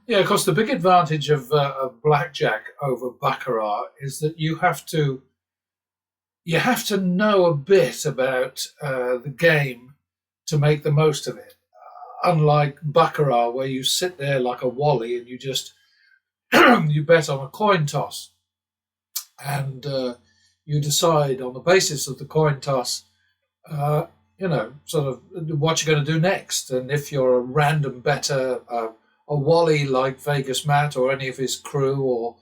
Yeah, of course, the big advantage of blackjack over baccarat is that you have to know a bit about the game to make the most of it. Unlike baccarat, where you sit there like a wally and you just you bet on a coin toss, and you decide on the basis of the coin toss, uh, sort of what you're going to do next. And if you're a random better, a Wally like Vegas Matt or any of his crew,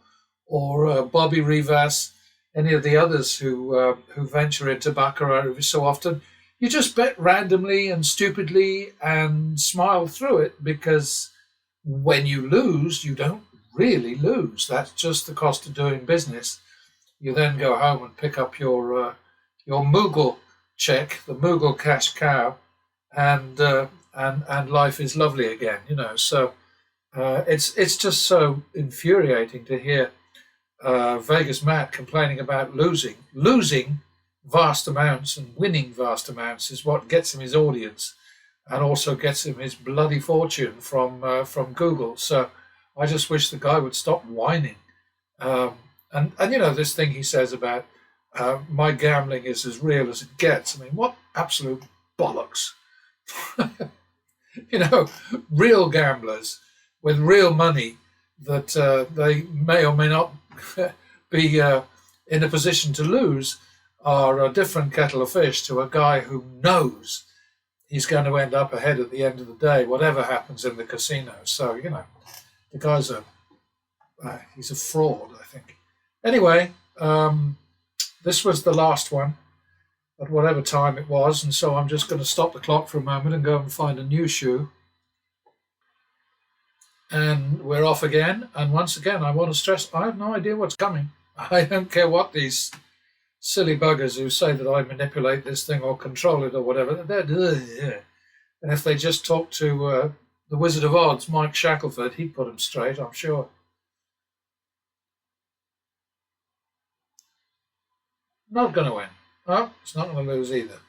or Bobby Rivas, any of the others who venture into baccarat every so often, you just bet randomly and stupidly and smile through it, because when you lose, you don't really lose. That's just the cost of doing business. You then go home and pick up your Mughal check, the Mughal cash cow, and and life is lovely again. So it's just so infuriating to hear Vegas Matt complaining about losing vast amounts, and winning vast amounts is what gets him his audience, and also gets him his bloody fortune from Google. So I just wish the guy would stop whining. Um, and this thing he says about my gambling is as real as it gets. I mean, what absolute bollocks! you know, Real gamblers with real money that they may or may not be in a position to lose are a different kettle of fish to a guy who knows he's going to end up ahead at the end of the day, whatever happens in the casino. So the guy's he's a fraud, I think. Anyway, this was the last one at whatever time it was, and so I'm just going to stop the clock for a moment and go and find a new shoe. And we're off again. And once again, I want to stress I have no idea what's coming. I don't care what these silly buggers who say that I manipulate this thing or control it or whatever. And if they just talk to the Wizard of Oz, Mike Shackelford, he'd put them straight, I'm sure. Not going to win. Oh, it's not going to lose either.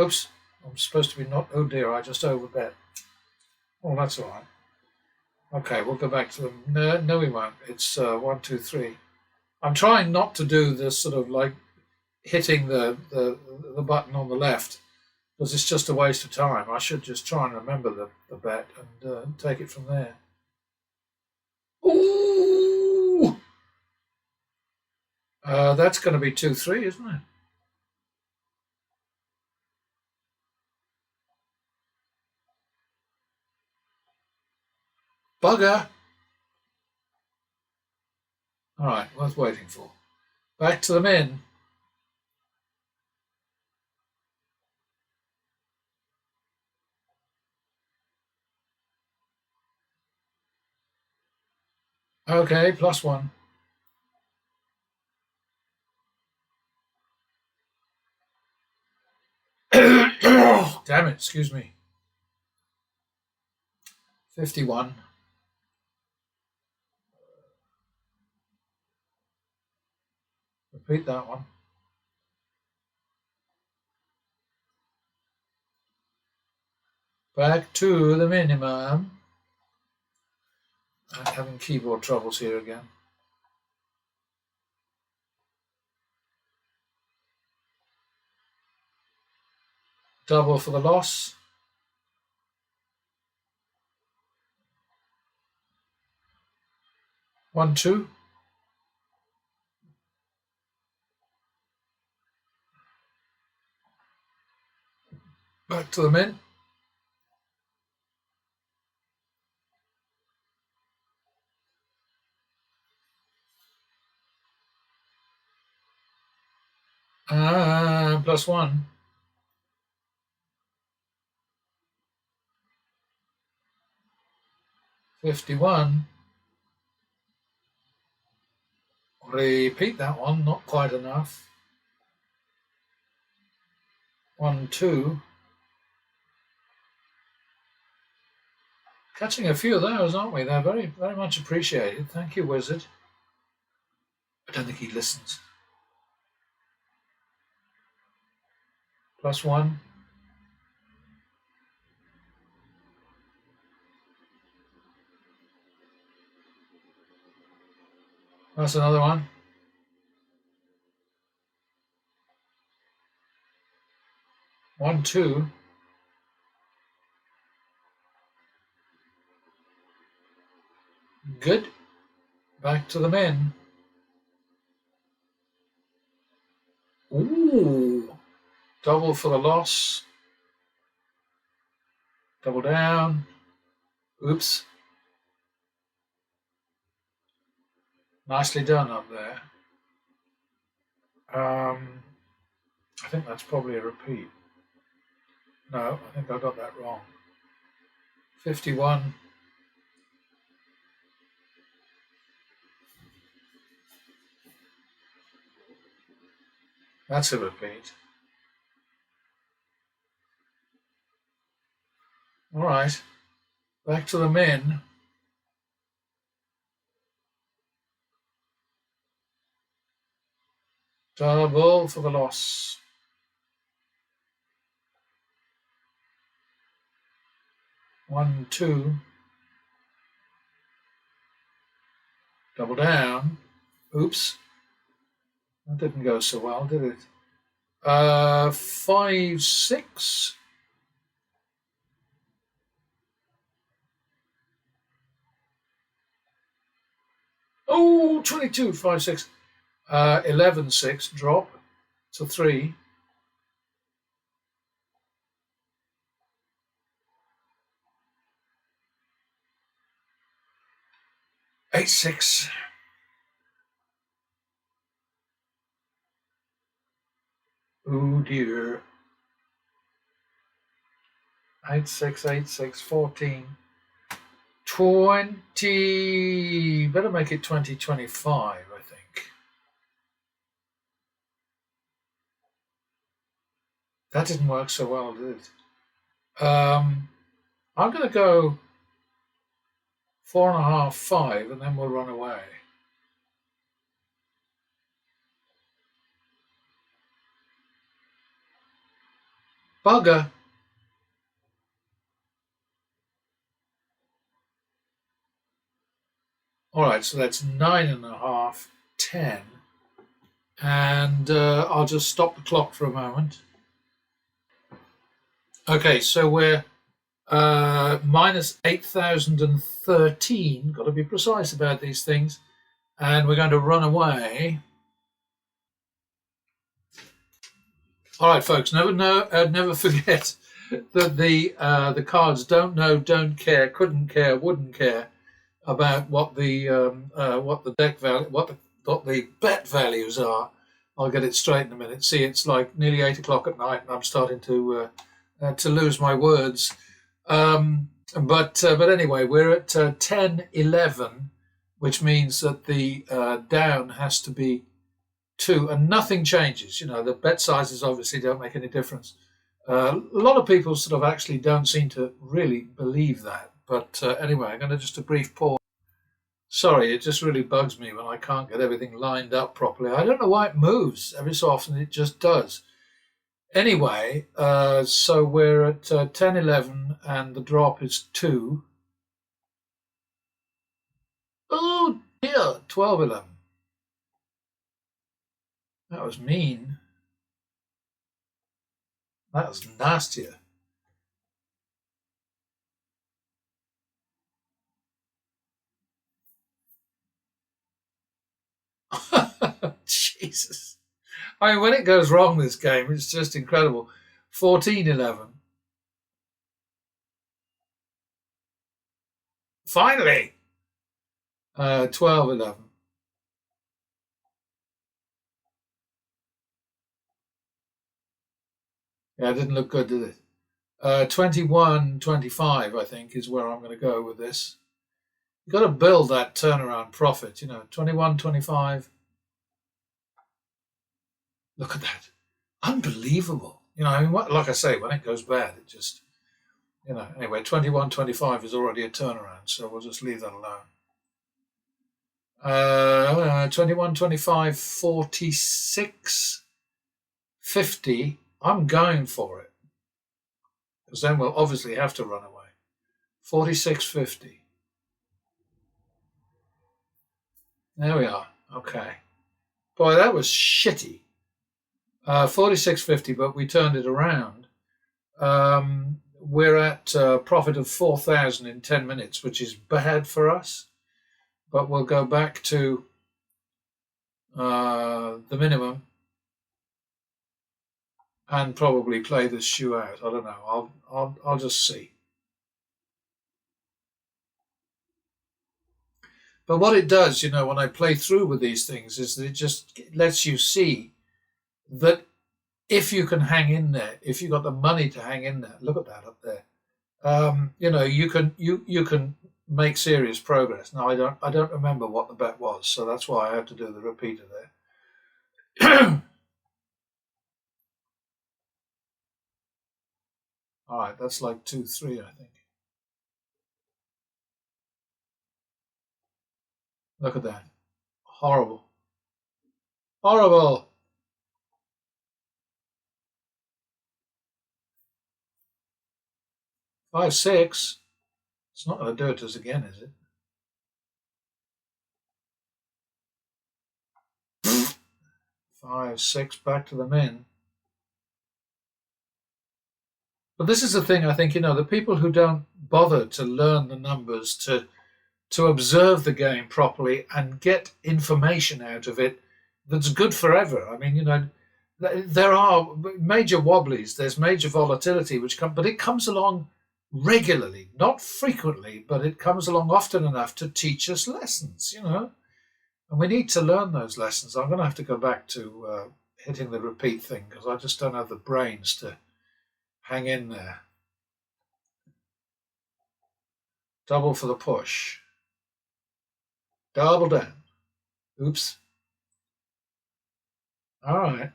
Oops, I'm supposed to be not. Oh dear, I just overbet. Oh, that's all right. Okay, we'll go back to them. No, no, we won't. It's 1, 2, 3. I'm trying not to do this sort of like hitting the button on the left, because it's just a waste of time. I should just try and remember the bet and take it from there. Ooh! That's going to be 2, 3, isn't it? Bugger! All right, worth waiting for. Back to the men. Okay, +1. Damn it, excuse me. 51. Repeat that one. Back to the minimum. I'm having keyboard troubles here again. Double for the loss. 1, 2. Back to the min. +1. 51. Repeat that one, not quite enough. 1, 2. Catching a few of those, aren't we? They're very, very much appreciated. Thank you, Wizard. I don't think he listens. +1. That's another one. One, two. Good. Back to the men. Ooh. Double for the loss. Double down. Oops. Nicely done up there. I think that's probably a repeat. No, I think I got that wrong. 51. That's a repeat. All right. Back to the men. Double for the loss. One, two. Double down. Oops. That didn't go so well, did it? 5, 6. Oh, 22, 5, 6. 11, 6. Drop to 3. 8, 6. Oh dear. 8, 6, 8, 6, 14. 20. Better make it 20, 25, I think. That didn't work so well, did it? I'm going to go 4.5, 5, and then we'll run away. Bugger. All right, so that's 9.5, 10. And I'll just stop the clock for a moment. Okay, so we're minus 8,013. Got to be precise about these things. And we're going to run away. All right, folks. Never forget that the cards don't know, don't care, couldn't care, wouldn't care about what the deck value, what the bet values are. I'll get it straight in a minute. See, it's like nearly 8 o'clock at night, and I'm starting to lose my words. But anyway, we're at 10-11, which means that the down has to be 2, and nothing changes. You know, the bet sizes obviously don't make any difference. A lot of people sort of actually don't seem to really believe that. But anyway, I'm going to just a brief pause. Sorry, it just really bugs me when I can't get everything lined up properly. I don't know why it moves. Every so often it just does. Anyway, so we're at 10-11 and the drop is 2. Oh dear, 12-11. That was mean. That was nastier. Jesus. I mean, when it goes wrong, this game, it's just incredible. 14-11. Finally! 12-11. Yeah, it didn't look good, did it? 21-25, I think, is where I'm going to go with this. You've got to build that turnaround profit, 21-25. Look at that. Unbelievable. I mean, like I say, when it goes bad, it just, anyway, 21-25 is already a turnaround, so we'll just leave that alone. 21-25, 46, 50. I'm going for it, because then we'll obviously have to run away. 46.50. There we are. Okay. Boy, that was shitty. 46.50, but we turned it around. We're at a profit of 4,000 in 10 minutes, which is bad for us. But we'll go back to the minimum and probably play this shoe out. I don't know. I'll just see. But what it does, when I play through with these things, is that it just lets you see that if you can hang in there, if you've got the money to hang in there, look at that up there. You can make serious progress. Now I don't remember what the bet was, so that's why I had to do the repeater there. All right, that's like 2-3, I think. Look at that. Horrible. Horrible. 5-6. It's not going to do it to us again, is it? 5-6 back to the men. But this is the thing, I think, the people who don't bother to learn the numbers, to observe the game properly and get information out of it that's good forever. I mean, there are major wobblies, there's major volatility, but it comes along regularly, not frequently, but it comes along often enough to teach us lessons, and we need to learn those lessons. I'm going to have to go back to hitting the repeat thing because I just don't have the brains to hang in there. Double for the push. Double down. Oops. All right.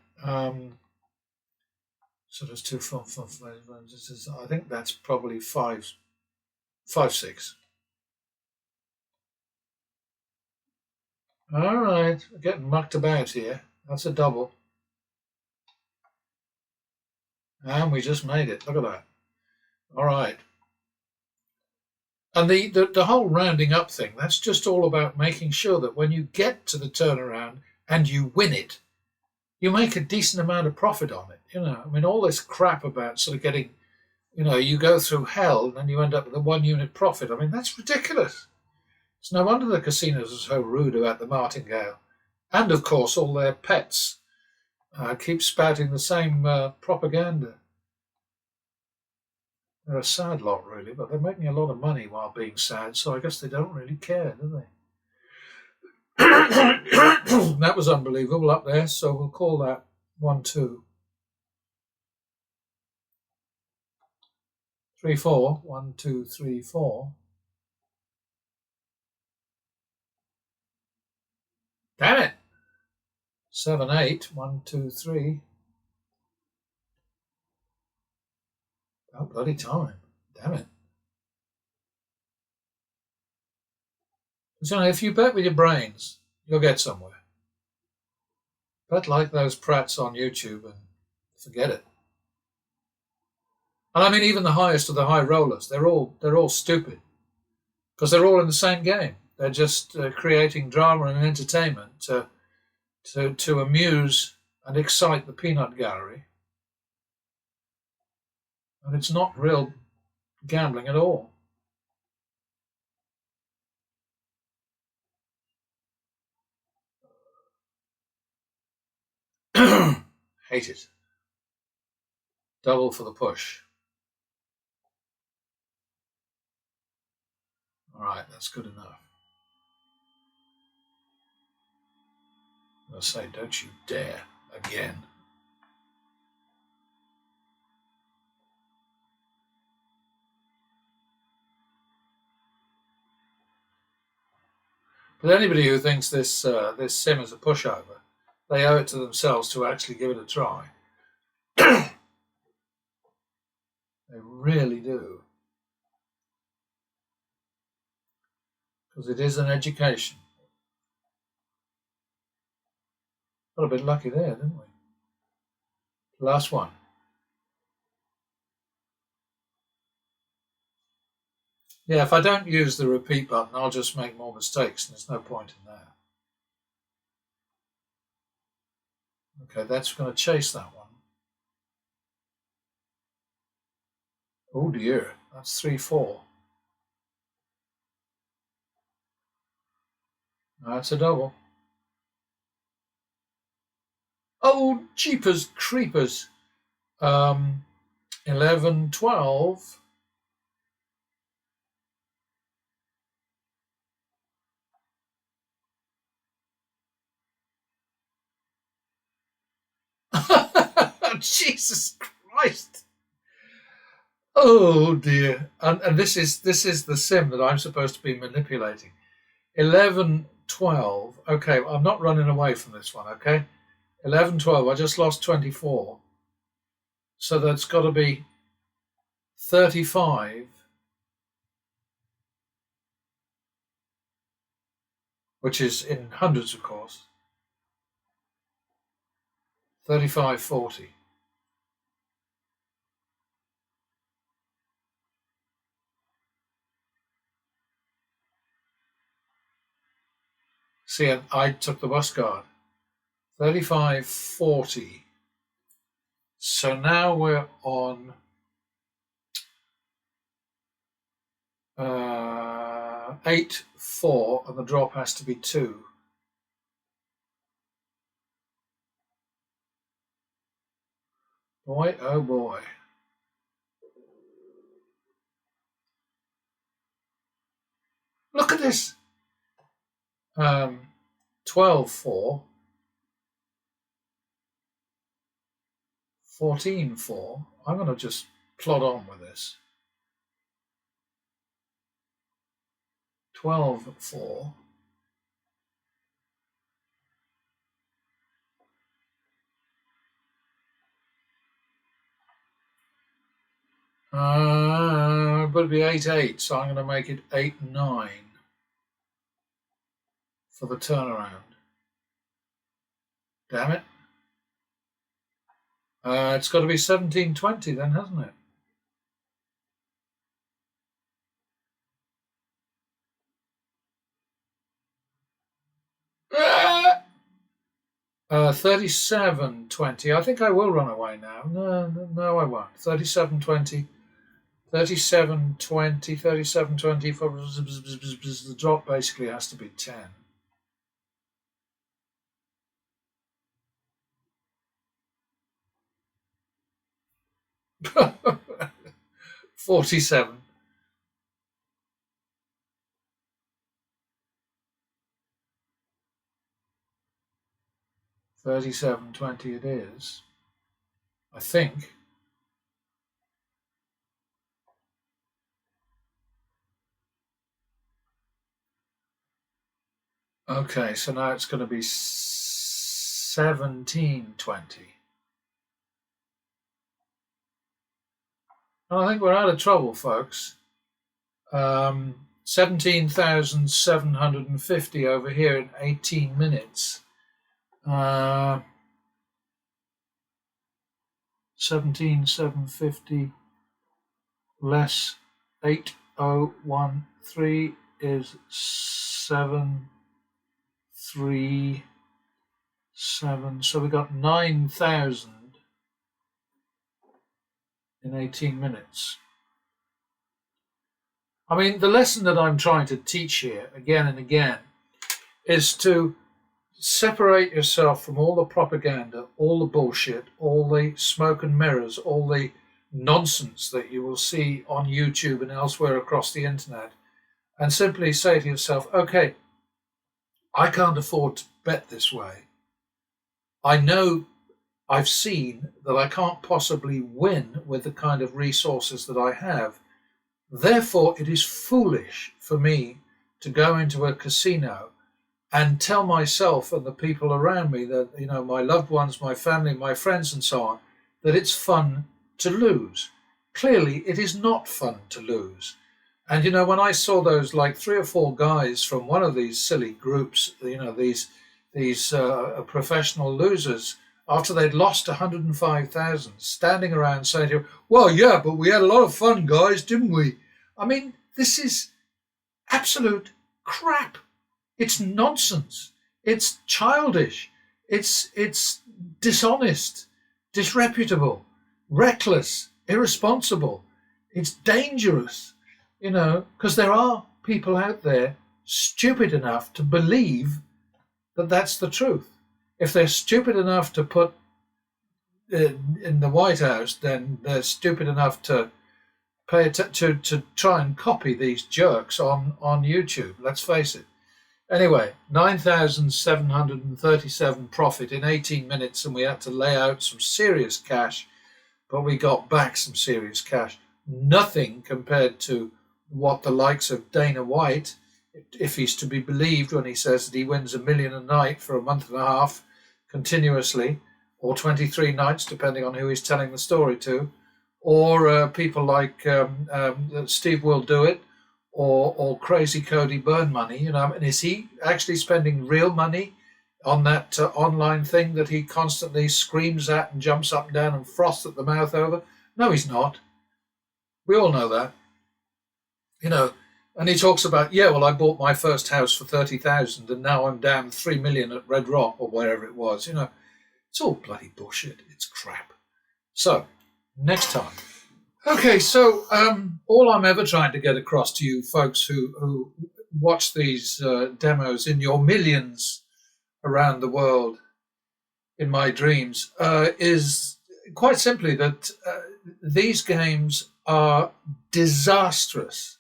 So there's 2, 4, 5, 5. I think that's probably 5, 6. All right. We're getting mucked about here. That's a double. And we just made it. Look at that. All right. And the whole rounding up thing, that's just all about making sure that when you get to the turnaround and you win it, you make a decent amount of profit on it. I mean, all this crap about sort of getting, you go through hell and then you end up with a 1 unit profit. I mean, that's ridiculous. It's no wonder the casinos are so rude about the martingale. And, of course, all their pets keep spouting the same propaganda. They're a sad lot, really, but they're making a lot of money while being sad, so I guess they don't really care, do they? That was unbelievable up there, so we'll call that 1-2. 3-4. 1, 2, 3, 4. Damn it! 7-8. 1, 2, 3. Oh, bloody time. Damn it. So if you bet with your brains, you'll get somewhere. Bet like those prats on YouTube and forget it. And I mean, even the highest of the high rollers, they're all stupid because they're all in the same game. They're just creating drama and entertainment to amuse and excite the peanut gallery. And it's not real gambling at all. Hate it. Double for the push. All right, that's good enough. I say, don't you dare again. But anybody who thinks this sim is a pushover, they owe it to themselves to actually give it a try. They really do. Because it is an education. Got a bit lucky there, didn't we? Last one. Yeah, if I don't use the repeat button, I'll just make more mistakes, and there's no point in that. Okay, that's going to chase that one. Oh dear, that's 3-4. That's a double. Oh, jeepers creepers. 11-12. Jesus Christ. Oh dear. And this is the sim that I'm supposed to be manipulating. 11-12. Okay, I'm not running away from this one, okay? 11-12. I just lost 24. So that's got to be 35, which is in hundreds, of course. 35-40. See, I took the bus card. 35-40. So now we're on 8-4, and the drop has to be 2. Boy, oh boy. Look at this. 12-4. 14-4. I'm going to just plod on with this. 12-4. But it'd be 8-8, so I'm going to make it 8-9 for the turnaround. Damn it. It's got to be 17-20 then, hasn't it? 37-20. I think I will run away now. No, I won't. 37-20. 37-20. 37-20. The drop basically has to be 10. 47. 37-20 it is. I think. Okay, so now it's going to be 17-20. And I think we're out of trouble, folks. 17,750 over here in 18 minutes. 17,750 less 8,013 is 737. So we got 9,000 in 18 minutes. I mean, the lesson that I'm trying to teach here again and again is to separate yourself from all the propaganda, all the bullshit, all the smoke and mirrors, all the nonsense that you will see on YouTube and elsewhere across the internet, and simply say to yourself, okay, I can't afford to bet this way. I know, I've seen that I can't possibly win with the kind of resources that I have. Therefore, it is foolish for me to go into a casino and tell myself and the people around me that, you know, my loved ones, my family, my friends, and so on, that it's fun to lose. Clearly, it is not fun to lose. And, you know, when I saw those like 3 or 4 guys from one of these silly groups, you know, these professional losers, after they'd lost 105,000, standing around saying to you, well, yeah, but we had a lot of fun, guys, didn't we? I mean, this is absolute crap. It's nonsense. It's childish. It's dishonest, disreputable, reckless, irresponsible. It's dangerous, because there are people out there stupid enough to believe that that's the truth. If they're stupid enough to put in the White House, then they're stupid enough to to try and copy these jerks on YouTube. Let's face it. Anyway, 9,737 profit in 18 minutes, and we had to lay out some serious cash, but we got back some serious cash. Nothing compared to what the likes of Dana White, if he's to be believed when he says that he wins $1 million a night for a month and a half continuously, or 23 nights, depending on who he's telling the story to, or people like Steve Will Do It, or Crazy Cody Burn Money, and is he actually spending real money on that online thing that he constantly screams at and jumps up and down and froths at the mouth over? No, he's not. We all know that. And he talks about, I bought my first house for 30,000 and now I'm down 3 million at Red Rock or wherever it was. It's all bloody bullshit. It's crap. So, next time. Okay, so all I'm ever trying to get across to you folks who watch these demos in your millions around the world in my dreams is quite simply that these games are disastrous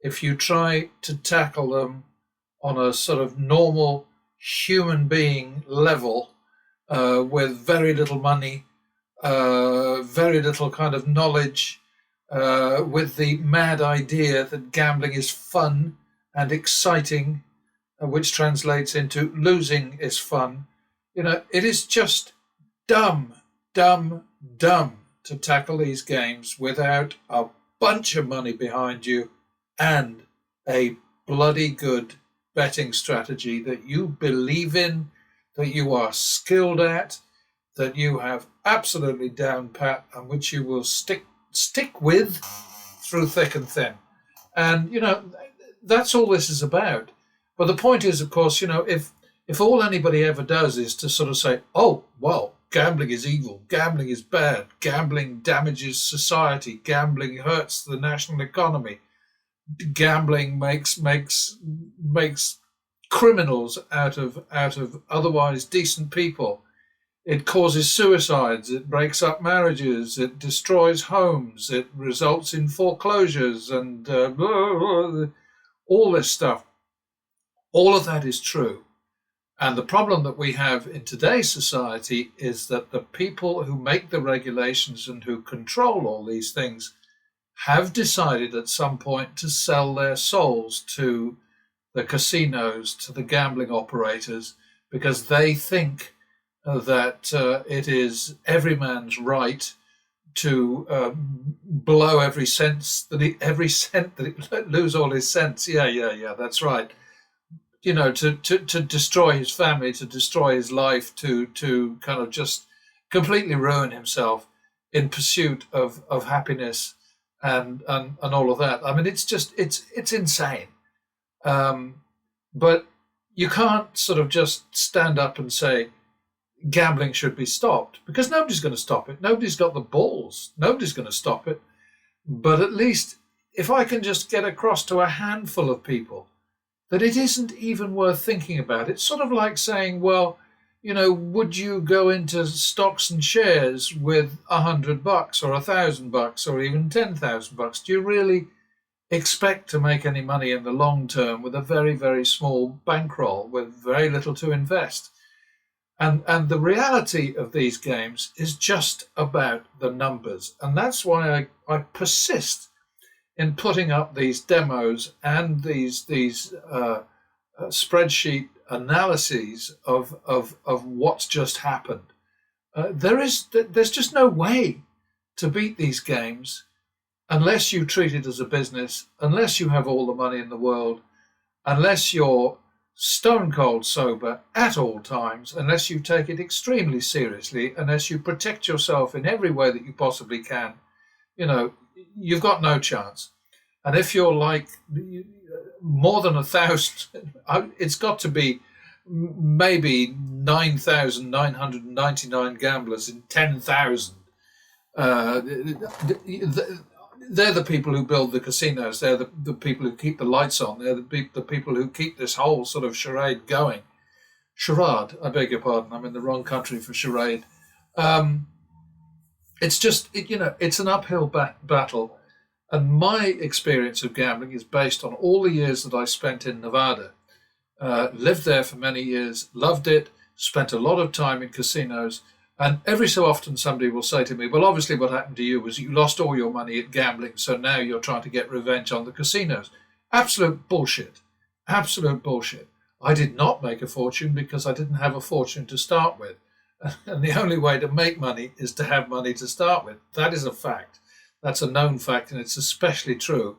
if you try to tackle them on a sort of normal human being level with very little money, very little kind of knowledge, with the mad idea that gambling is fun and exciting, which translates into losing is fun. It is just dumb to tackle these games without a bunch of money behind you and a bloody good betting strategy that you believe in, that you are skilled at, that you have absolutely down pat, and which you will stick with through thick and thin. And that's all this is about. But the point is, of course, if all anybody ever does is to sort of say, oh, well, gambling is evil, gambling is bad, gambling damages society, gambling hurts the national economy, gambling makes criminals out of otherwise decent people. It causes suicides, it breaks up marriages, it destroys homes, it results in foreclosures and all this stuff. All of that is true. And the problem that we have in today's society is that the people who make the regulations and who control all these things have decided at some point to sell their souls to the casinos, to the gambling operators, because they think that it is every man's right to blow every cent that he lose all his cents. Yeah, that's right. To destroy his family, to destroy his life, to kind of just completely ruin himself in pursuit of happiness and all of that. I mean, it's insane. But you can't sort of just stand up and say gambling should be stopped, because nobody's going to stop it. Nobody's got the balls. Nobody's going to stop it. But at least if I can just get across to a handful of people that it isn't even worth thinking about. It's sort of like saying, well, would you go into stocks and shares with $100 or $1,000 or even $10,000? Do you really expect to make any money in the long term with a very, very small bankroll with very little to invest? And the reality of these games is just about the numbers. And that's why I persist in putting up these demos and these spreadsheet analyses of what's just happened. There's just no way to beat these games unless you treat it as a business, unless you have all the money in the world, unless you're stone cold sober at all times, unless you take it extremely seriously, unless you protect yourself in every way that you possibly can. You've got no chance. And if you're like more than 1,000, it's got to be maybe 9,999 gamblers in 10,000. Uh, they're the people who build the casinos. They're the people who keep the lights on. They're the people who keep this whole sort of charade going. Charade, I beg your pardon. I'm in the wrong country for charade. It's just, it's an uphill battle. And my experience of gambling is based on all the years that I spent in Nevada. Lived there for many years, loved it, spent a lot of time in casinos. And every so often somebody will say to me, well, obviously what happened to you was you lost all your money at gambling, so now you're trying to get revenge on the casinos. Absolute bullshit. Absolute bullshit. I did not make a fortune because I didn't have a fortune to start with. And the only way to make money is to have money to start with. That is a fact. That's a known fact, and it's especially true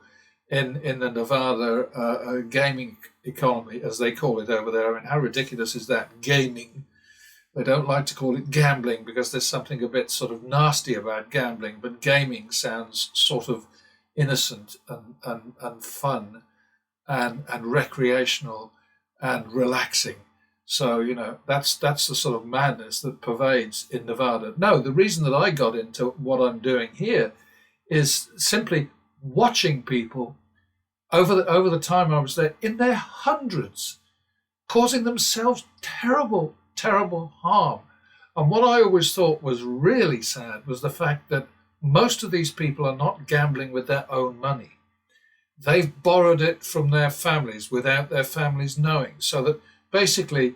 in the Nevada gaming economy, as they call it over there. I mean, how ridiculous is that? Gaming. They don't like to call it gambling because there's something a bit sort of nasty about gambling, but gaming sounds sort of innocent and fun and recreational and relaxing. So, that's the sort of madness that pervades in Nevada. No, the reason that I got into what I'm doing here is simply watching people over the time I was there in their hundreds, causing themselves terrible harm. And what I always thought was really sad was the fact that most of these people are not gambling with their own money. They've borrowed it from their families without their families knowing. So that basically,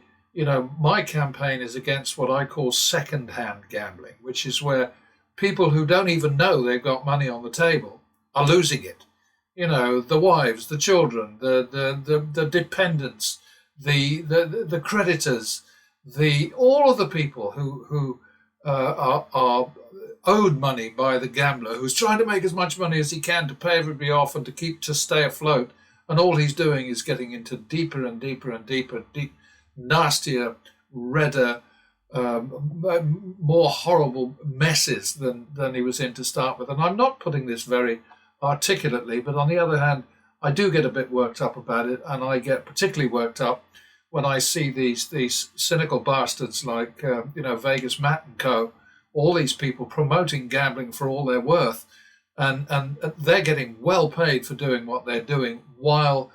my campaign is against what I call second-hand gambling, which is where people who don't even know they've got money on the table are losing it. The wives, the children, the dependents, the creditors, all of the people who are owed money by the gambler, who's trying to make as much money as he can to pay everybody off and to stay afloat, and all he's doing is getting into deeper and deeper and deeper, nastier, redder, more horrible messes than he was in to start with. And I'm not putting this very articulately, but on the other hand, I do get a bit worked up about it, and I get particularly worked up when I see these cynical bastards like Vegas Matt and Co. All these people promoting gambling for all they're worth, and they're getting well paid for doing what they're doing, while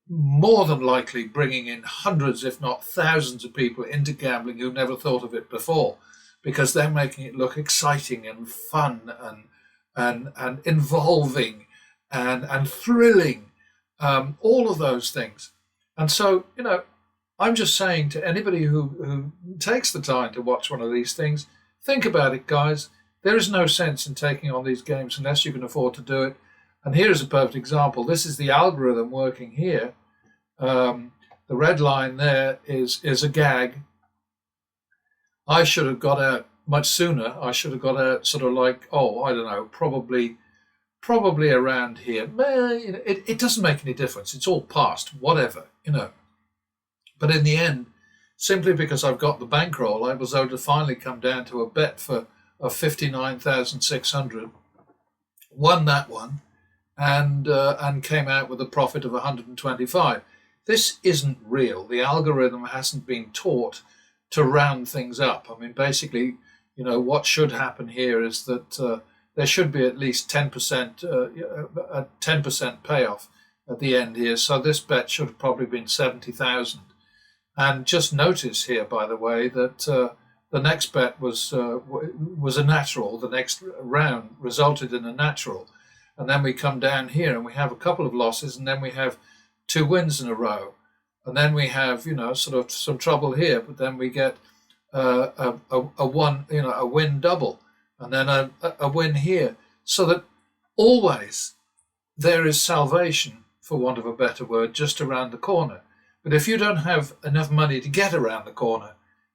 more than likely bringing in hundreds, if not thousands, of people into gambling who never thought of it before, because they're making it look exciting and fun and involving and thrilling, all of those things. And so, I'm just saying to anybody who takes the time to watch one of these things, think about it, guys. There is no sense in taking on these games unless you can afford to do it. And here is a perfect example. This is the algorithm working here. The red line there is a gag. I should have got out much sooner. I should have got out sort of like, I don't know, probably around here. It doesn't make any difference. It's all past, whatever, But in the end, simply because I've got the bankroll, I was able to finally come down to a bet of 59,600, won that one, and came out with a profit of 125. This isn't real. The algorithm hasn't been taught to round things up. I mean, basically, what should happen here is that there should be at least 10%, a 10% payoff at the end here. So this bet should have probably been 70,000. And just notice here, by the way, that the next bet was a natural. The next round resulted in a natural. And then we come down here and we have a couple of losses, and then we have 2 wins in a row. And then we have, sort of some trouble here, but then we get a win double, and then a win here. So that always there is salvation, for want of a better word, just around the corner. But if you don't have enough money to get around the corner,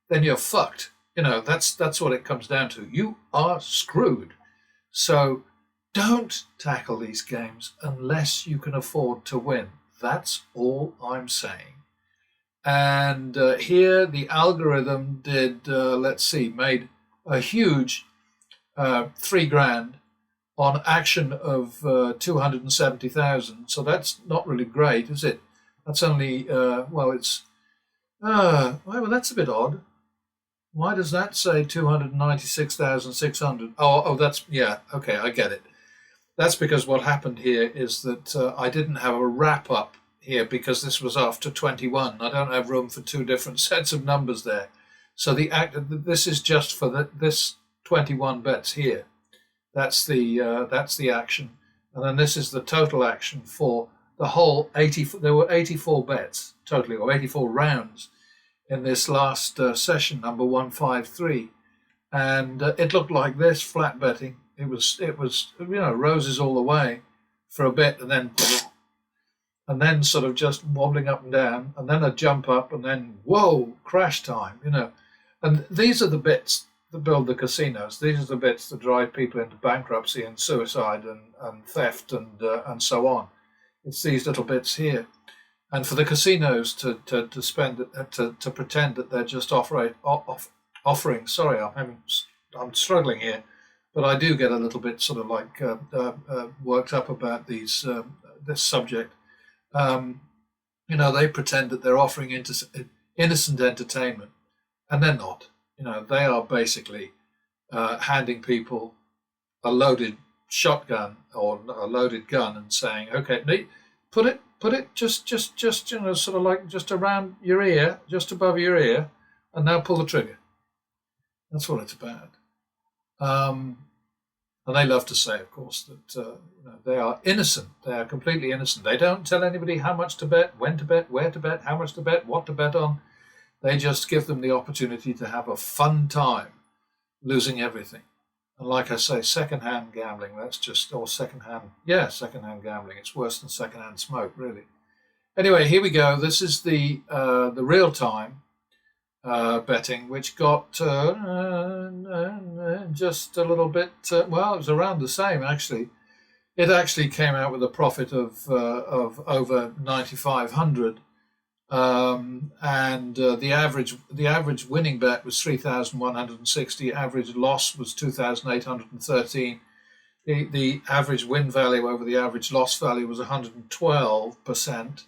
then you're fucked. That's what it comes down to. You are screwed. So don't tackle these games unless you can afford to win. That's all I'm saying. And here the algorithm did, made a huge $3,000 on action of 270,000. So that's not really great, is it? That's only, that's a bit odd. Why does that say 296,600? Oh, that's, yeah, okay, I get it. That's because what happened here is that I didn't have a wrap up here because this was after 21. I don't have room for two different sets of numbers there. So this is just for this 21 bets here. That's the action, and then this is the total action for the whole 80. There were 84 bets totally, or 84 rounds in this last session, number 153, and it looked like this flat betting. It was roses all the way for a bit, and then sort of just wobbling up and down, and then a jump up, and then whoa, crash time. And these are the bits that build the casinos. These are the bits that drive people into bankruptcy and suicide and theft and so on. It's these little bits here. And for the casinos to pretend that they're just offering. Sorry, I'm struggling here, but I do get a little bit sort of like worked up about this subject. They pretend that they're offering innocent entertainment, and they're not. They are basically handing people a loaded shotgun or a loaded gun and saying, "Okay, put it just sort of like just around your ear, just above your ear, and now pull the trigger." That's what it's about. And they love to say, of course, that they are innocent. They are completely innocent. They don't tell anybody how much to bet, when to bet, where to bet, how much to bet, what to bet on. They just give them the opportunity to have a fun time losing everything. And like I say, secondhand gambling, secondhand gambling. It's worse than secondhand smoke, really. Anyway, here we go. This is the real-time betting, which got just a little bit, it was around the same, actually. It actually came out with a profit of over 9,500. The average winning bet was 3,160. Average loss was 2,813. The average win value over the average loss value was 112%.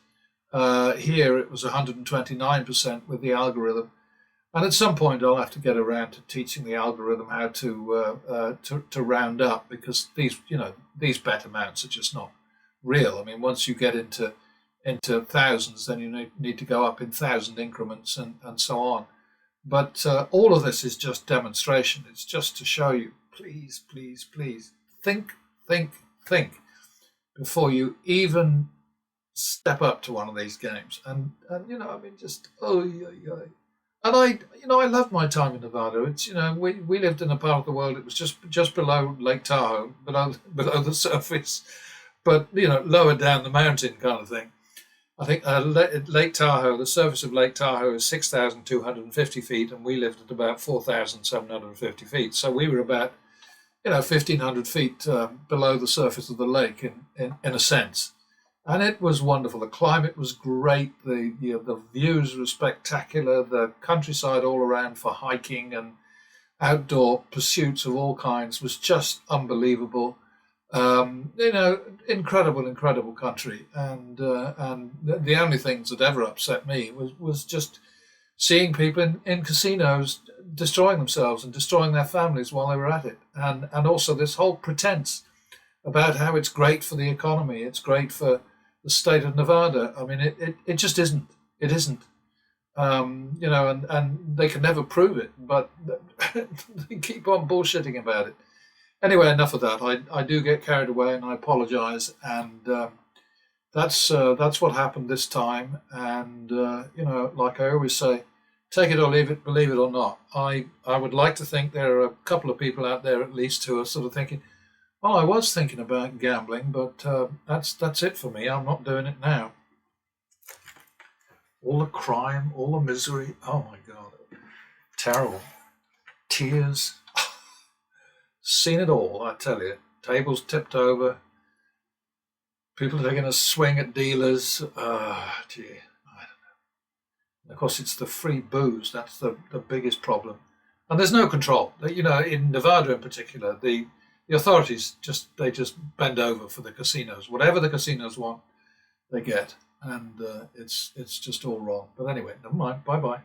Here it was 129% with the algorithm. And at some point I'll have to get around to teaching the algorithm how to round up, because these bet amounts are just not real. I mean, once you get into thousands, then you need to go up in 1,000 increments and so on. But all of this is just demonstration. It's just to show you, please, please, please, think before you even step up to one of these games. And And I loved my time in Nevada. It's we lived in a part of the world. It was just below Lake Tahoe, below the surface, but lower down the mountain kind of thing. I think Lake Tahoe, the surface of Lake Tahoe is 6,250 feet, and we lived at about 4,750 feet. So we were about 1,500 feet below the surface of the lake in a sense. And it was wonderful. The climate was great. The views were spectacular. The countryside all around for hiking and outdoor pursuits of all kinds was just unbelievable. Incredible country. And the only things that ever upset me was just seeing people in casinos destroying themselves and destroying their families while they were at it. And also this whole pretense about how it's great for the economy. It's great for the state of Nevada. I mean, it just isn't. It isn't. And they can never prove it, but they keep on bullshitting about it. Anyway, enough of that. I do get carried away, and I apologize. And that's what happened this time. And like I always say, take it or leave it, believe it or not. I would like to think there are a couple of people out there at least who are sort of thinking, well, I was thinking about gambling, but that's it for me. I'm not doing it now. All the crime, all the misery. Oh my God, terrible. Tears. Seen it all, I tell you. Tables tipped over. People taking a swing at dealers. I don't know. Of course, it's the free booze. That's the biggest problem. And there's no control. In Nevada in particular, the authorities just bend over for the casinos. Whatever the casinos want, they get. And it's just all wrong. But anyway, never mind. Bye-bye.